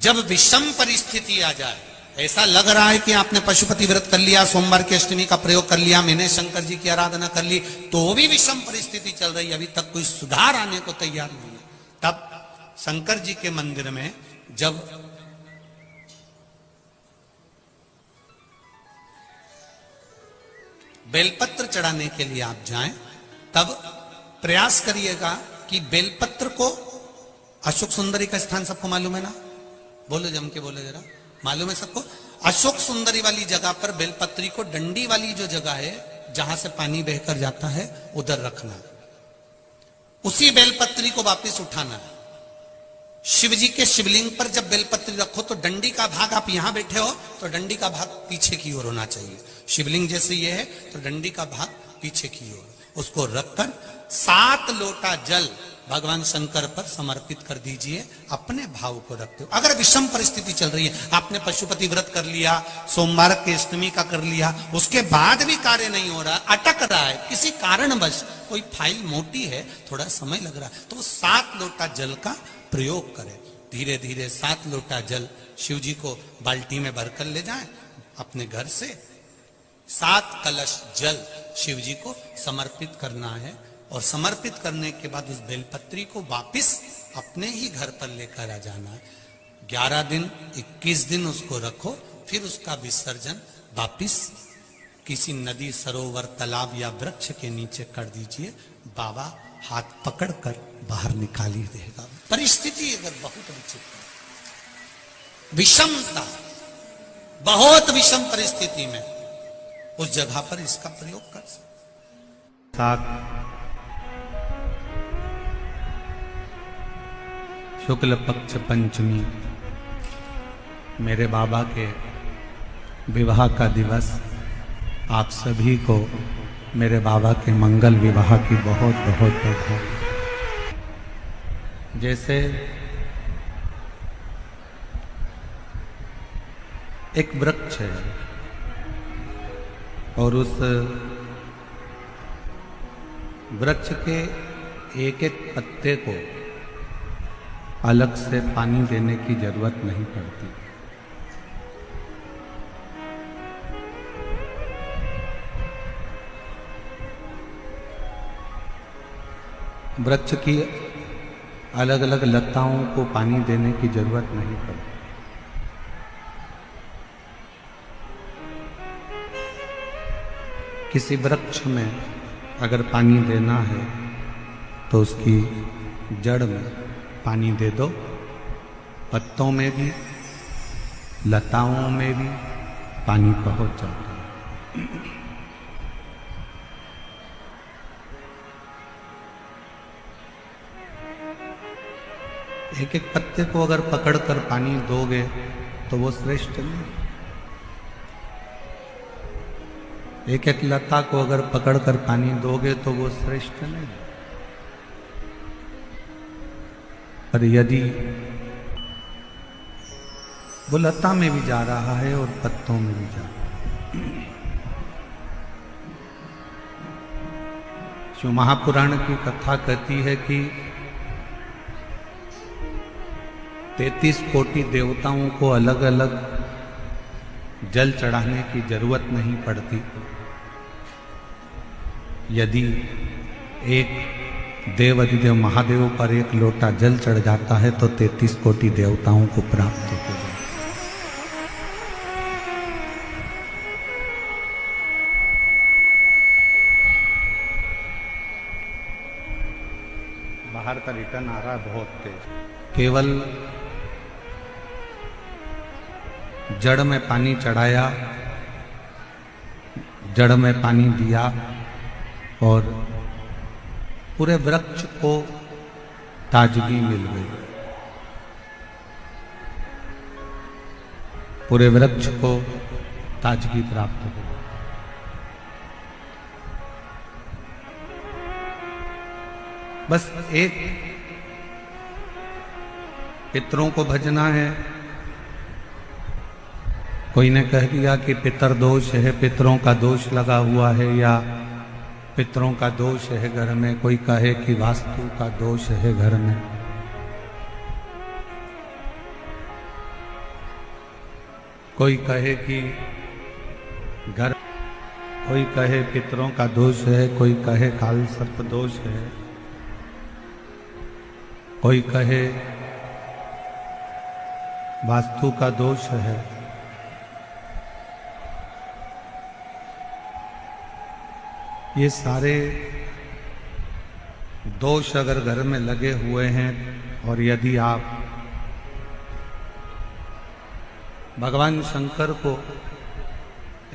जब विषम परिस्थिति आ जाए, ऐसा लग रहा है कि आपने पशुपति व्रत कर लिया, सोमवार की अष्टमी का प्रयोग कर लिया, मैंने शंकर जी की आराधना कर ली, तो भी विषम परिस्थिति चल रही है, अभी तक कोई सुधार आने को तैयार नहीं है, तब शंकर जी के मंदिर में जब बेलपत्र चढ़ाने के लिए आप जाएं, तब प्रयास करिएगा कि बेलपत्र को, अशोक सुंदरी का स्थान सबको मालूम है ना, बोलो जम के बोलो जरा, मालूम है सबको? अशोक सुंदरी वाली जगह पर बेलपत्री को, डंडी वाली जो जगह है जहां से पानी बहकर जाता है, उधर रखना, उसी बेलपत्री को वापस उठाना। शिव जी के शिवलिंग पर जब बेलपत्री रखो तो डंडी का भाग, आप यहां बैठे हो तो डंडी का भाग पीछे की ओर होना चाहिए, शिवलिंग जैसे ये है तो डंडी का भाग पीछे की ओर, उसको रखकर 7 लोटा जल भगवान शंकर पर समर्पित कर दीजिए, अपने भाव को रखते हो। अगर विषम परिस्थिति चल रही है, आपने पशुपति व्रत कर लिया, सोमवार के अष्टमी का कर लिया, उसके बाद भी कार्य नहीं हो रहा, अटक रहा है किसी कारणवश, कोई फाइल मोटी है, थोड़ा समय लग रहा है, तो 7 लोटा जल का प्रयोग करें। धीरे धीरे 7 लोटा जल शिव जी को बाल्टी में भरकर ले जाएं, अपने घर से 7 कलश जल शिव जी को समर्पित करना है, और समर्पित करने के बाद उस बेलपत्री को वापस अपने ही घर पर लेकर आ जाना है। 11 दिन 21 दिन उसको रखो, फिर उसका विसर्जन वापिस किसी नदी, सरोवर, तालाब या वृक्ष के नीचे कर दीजिए, बाबा हाथ पकड़कर बाहर निकाल ही देगा। परिस्थिति अगर बहुत विचित्र, विषमता, बहुत विषम परिस्थिति में उस जगह पर इसका प्रयोग कर सकते। शुक्ल पक्ष पंचमी मेरे बाबा के विवाह का दिवस, आप सभी को मेरे बाबा के मंगल विवाह की बहुत बहुत बधाई। जैसे एक वृक्ष है और उस वृक्ष के एक एक पत्ते को अलग से पानी देने की जरूरत नहीं पड़ती। वृक्ष की अलग अलग लताओं को पानी देने की जरूरत नहीं पड़ती। किसी वृक्ष में अगर पानी देना है तो उसकी जड़ में पानी दे दो, पत्तों में भी, लताओं में भी पानी पहुंच जाता है। एक एक पत्ते को अगर पकड़कर पानी दोगे तो वो श्रेष्ठ नहीं। एक एक लता को अगर पकड़कर पानी दोगे तो वो श्रेष्ठ नहीं। पर यदि वो लता में भी जा रहा है और पत्तों में भी जा रहा है। शिव महापुराण की कथा कहती है कि 33 कोटि देवताओं को अलग अलग जल चढ़ाने की जरूरत नहीं पड़ती। यदि एक देव अधिदेव महादेव पर एक लोटा जल चढ़ जाता है तो 33 कोटि देवताओं को प्राप्त हो जाए। बाहर का रिटर्न आ रहा है बहुत तेज। केवल जड़ में पानी चढ़ाया, जड़ में पानी दिया और पूरे वृक्ष को ताजगी मिल गई, पूरे वृक्ष को ताजगी प्राप्त हो गई। बस एक पितरों को भजना है। कोई ने कह दिया कि पितर दोष है, पितरों का दोष लगा हुआ है, या पितरों का दोष है घर में, कोई कहे कि वास्तु का दोष है घर में। कोई कहे कि घर, कोई कहे पितरों का दोष है, कोई कहे काल सर्प दोष है, कोई कहे वास्तु का दोष है। ये सारे दोष अगर घर में लगे हुए हैं और यदि आप भगवान शंकर को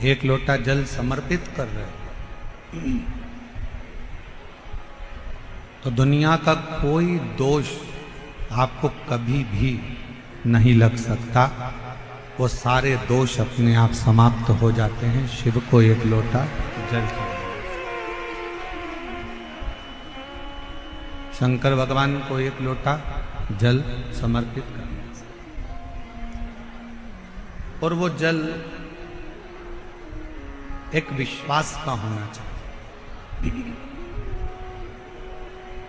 एक लोटा जल समर्पित कर रहे हैं तो दुनिया का कोई दोष आपको कभी भी नहीं लग सकता। वो सारे दोष अपने आप समाप्त हो जाते हैं शिव को एक लोटा जल चढ़ाने से। शंकर भगवान को एक लोटा जल समर्पित करने से, और वो जल एक विश्वास का होना चाहिए।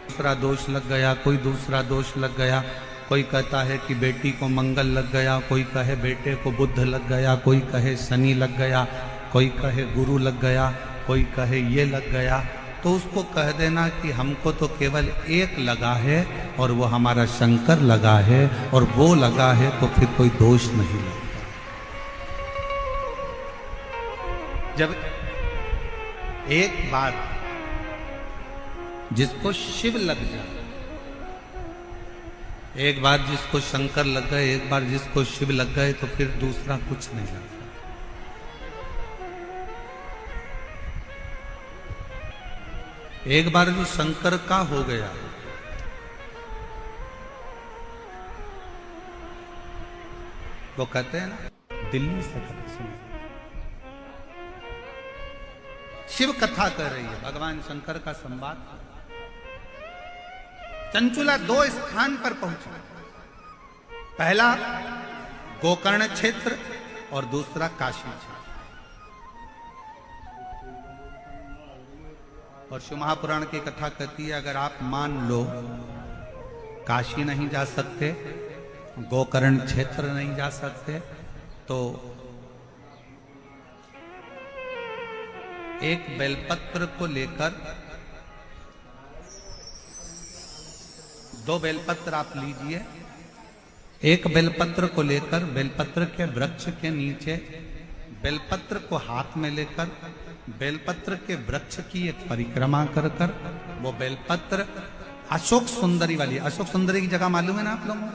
दूसरा दोष लग गया, कोई दूसरा दोष लग गया, कोई कहता है कि बेटी को मंगल लग गया, कोई कहे बेटे को बुध लग गया, कोई कहे शनि लग गया, कोई कहे गुरु लग गया, कोई कहे ये लग गया, तो उसको कह देना कि हमको तो केवल एक लगा है और वो हमारा शंकर लगा है, और वो लगा है तो फिर कोई दोष नहीं लगता। जब एक बार जिसको शिव लग जाए, एक बार जिसको शंकर लग गए, एक बार जिसको शिव लग गए, तो फिर दूसरा कुछ नहीं लगता। एक बार जो शंकर का हो गया, वो कहते हैं ना दिल्ली से सुनो, शिव कथा कर रही है, भगवान शंकर का संवाद। चंचुला दो स्थान पर पहुंचा, पहला गोकर्ण क्षेत्र और दूसरा काशी क्षेत्र। और शिव महापुराण की कथा कहती है, अगर आप मान लो काशी नहीं जा सकते, गोकर्ण क्षेत्र नहीं जा सकते, तो एक बेलपत्र को लेकर, दो बेलपत्र आप लीजिए, एक बेलपत्र को लेकर बेलपत्र के वृक्ष के नीचे, बेलपत्र को हाथ में लेकर बेलपत्र के वृक्ष की एक परिक्रमा कर कर, वो बेलपत्र अशोक सुंदरी वाली, अशोक सुंदरी की जगह मालूम है ना आप लोगों को?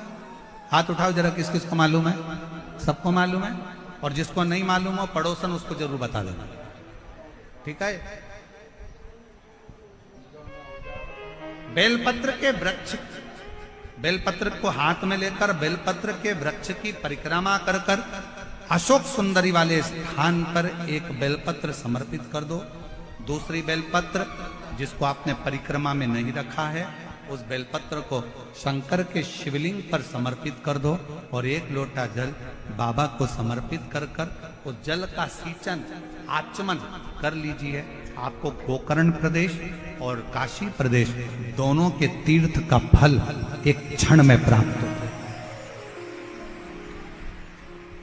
हाथ उठाओ जरा, किस किस को मालूम है? सबको मालूम है, और जिसको नहीं मालूम हो पड़ोसन उसको जरूर बता देना, ठीक है? बेलपत्र के वृक्ष, बेलपत्र को हाथ में लेकर बेलपत्र के वृक्ष की परिक्रमा कर कर अशोक सुंदरी वाले स्थान पर एक बेलपत्र समर्पित कर दो। दूसरी बेलपत्र जिसको आपने परिक्रमा में नहीं रखा है, उस बेलपत्र को शंकर के शिवलिंग पर समर्पित कर दो, और एक लोटा जल बाबा को समर्पित कर कर उस जल का सींचन, आचमन कर लीजिए। आपको गोकर्ण प्रदेश और काशी प्रदेश दोनों के तीर्थ का फल एक क्षण में प्राप्त हो,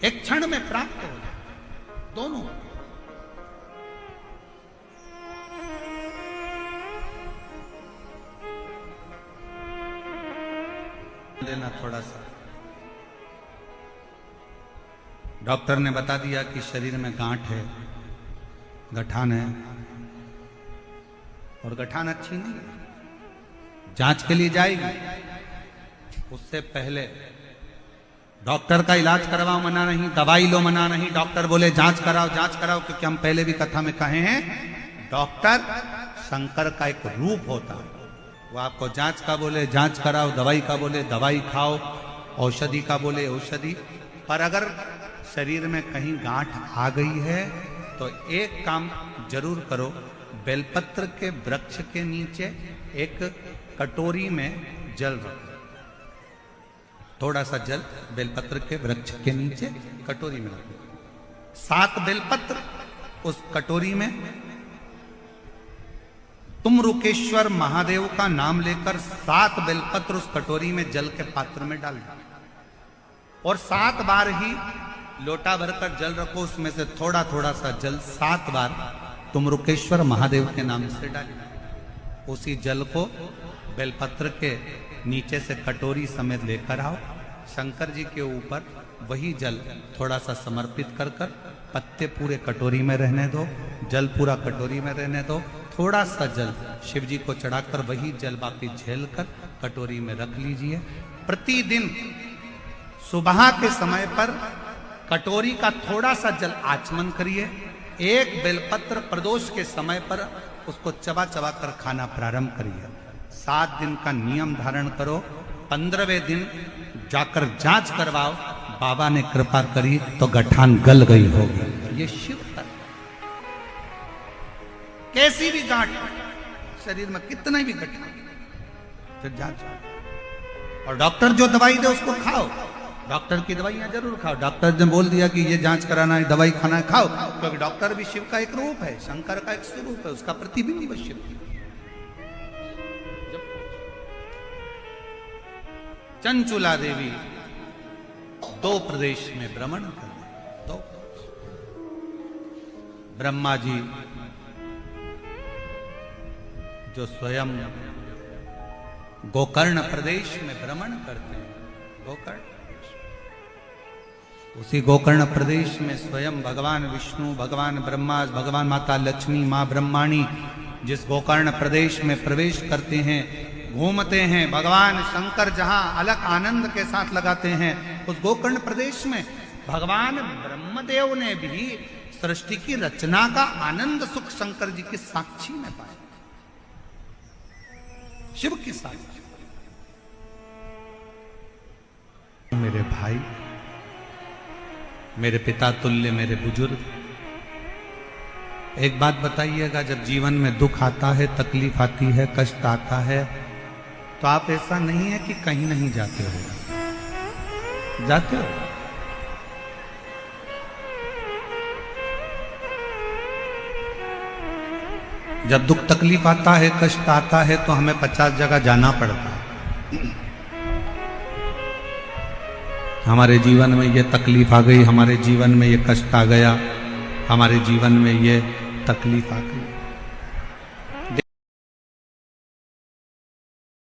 एक क्षण में प्राप्त हो दोनों। लेना थोड़ा सा, डॉक्टर ने बता दिया कि शरीर में गांठ है, गठान है, और गठान अच्छी नहीं है, जांच के लिए जाएगी। उससे पहले डॉक्टर का इलाज करवाओ मना नहीं, दवाई लो मना नहीं, डॉक्टर बोले जांच कराओ जांच कराओ, क्योंकि हम पहले भी कथा में कहे हैं डॉक्टर शंकर का एक रूप होता है। वो आपको जांच का बोले जांच कराओ, दवाई का बोले दवाई खाओ, औषधि का बोले औषधि। पर अगर शरीर में कहीं गांठ आ गई है तो एक काम जरूर करो, बेलपत्र के वृक्ष के नीचे एक कटोरी में जल रखो, थोड़ा सा जल बेलपत्र के वृक्ष के नीचे कटोरी में रखो, 7 बेलपत्र उस कटोरी में, तुम रुकेश्वर महादेव का नाम लेकर 7 बेलपत्र उस कटोरी में जल के पात्र में डाल दो, और 7 बार ही लोटा भरकर जल रखो, उसमें से थोड़ा थोड़ा सा जल 7 बार तुम रुकेश्वर महादेव के नाम से डालो। उसी जल को बेलपत्र के नीचे से कटोरी समेत लेकर आओ, शंकर जी के ऊपर वही जल थोड़ा सा समर्पित कर कर, पत्ते पूरे कटोरी में रहने दो, जल पूरा कटोरी में रहने दो, थोड़ा सा जल शिव जी को चढ़ाकर वही जल बाकी झेल कर कटोरी में रख लीजिए। प्रतिदिन सुबह के समय पर कटोरी का थोड़ा सा जल आचमन करिए। एक बेलपत्र प्रदोष के समय पर उसको चबा चबा कर खाना प्रारंभ करिए। 7 दिन का नियम धारण करो। 15वें दिन जाकर जांच करवाओ, बाबा ने कृपा करी तो गठान गल गई होगी। ये शिव का, कैसी भी गांठ शरीर में, कितना भी गठान, फिर जांच। और डॉक्टर जो दवाई दे उसको खाओ, डॉक्टर की दवाइयां जरूर खाओ। डॉक्टर ने बोल दिया कि ये जांच कराना है, दवाई खाना है, खाओ, क्योंकि डॉक्टर भी शिव का एक रूप है, शंकर का एक स्वरूप है, उसका प्रतिबिंब है शिव। चंचुला देवी 2 प्रदेश में भ्रमण कर, 2 ब्रह्मा जी जो स्वयं गोकर्ण प्रदेश में भ्रमण करते हैं, गोकर्ण, उसी गोकर्ण प्रदेश में स्वयं भगवान विष्णु, भगवान ब्रह्मा, भगवान माता लक्ष्मी, मां ब्रह्माणी जिस गोकर्ण प्रदेश में प्रवेश करते हैं, घूमते हैं, भगवान शंकर जहां अलग आनंद के साथ लगाते हैं, उस गोकर्ण प्रदेश में भगवान ब्रह्मदेव ने भी सृष्टि की रचना का आनंद सुख शंकर जी की साक्षी में पाया, शिव की साक्षी। मेरे भाई, मेरे पिता तुल्य, मेरे बुजुर्ग, एक बात बताइएगा, जब जीवन में दुख आता है, तकलीफ आती है, कष्ट आता है, तो आप ऐसा नहीं है कि कहीं नहीं जाते हो, जाते हो। जब दुख तकलीफ आता है, कष्ट आता है, तो हमें 50 जगह जाना पड़ता है। हमारे जीवन में ये तकलीफ आ गई, हमारे जीवन में ये कष्ट आ गया, हमारे जीवन में ये तकलीफ आ गई,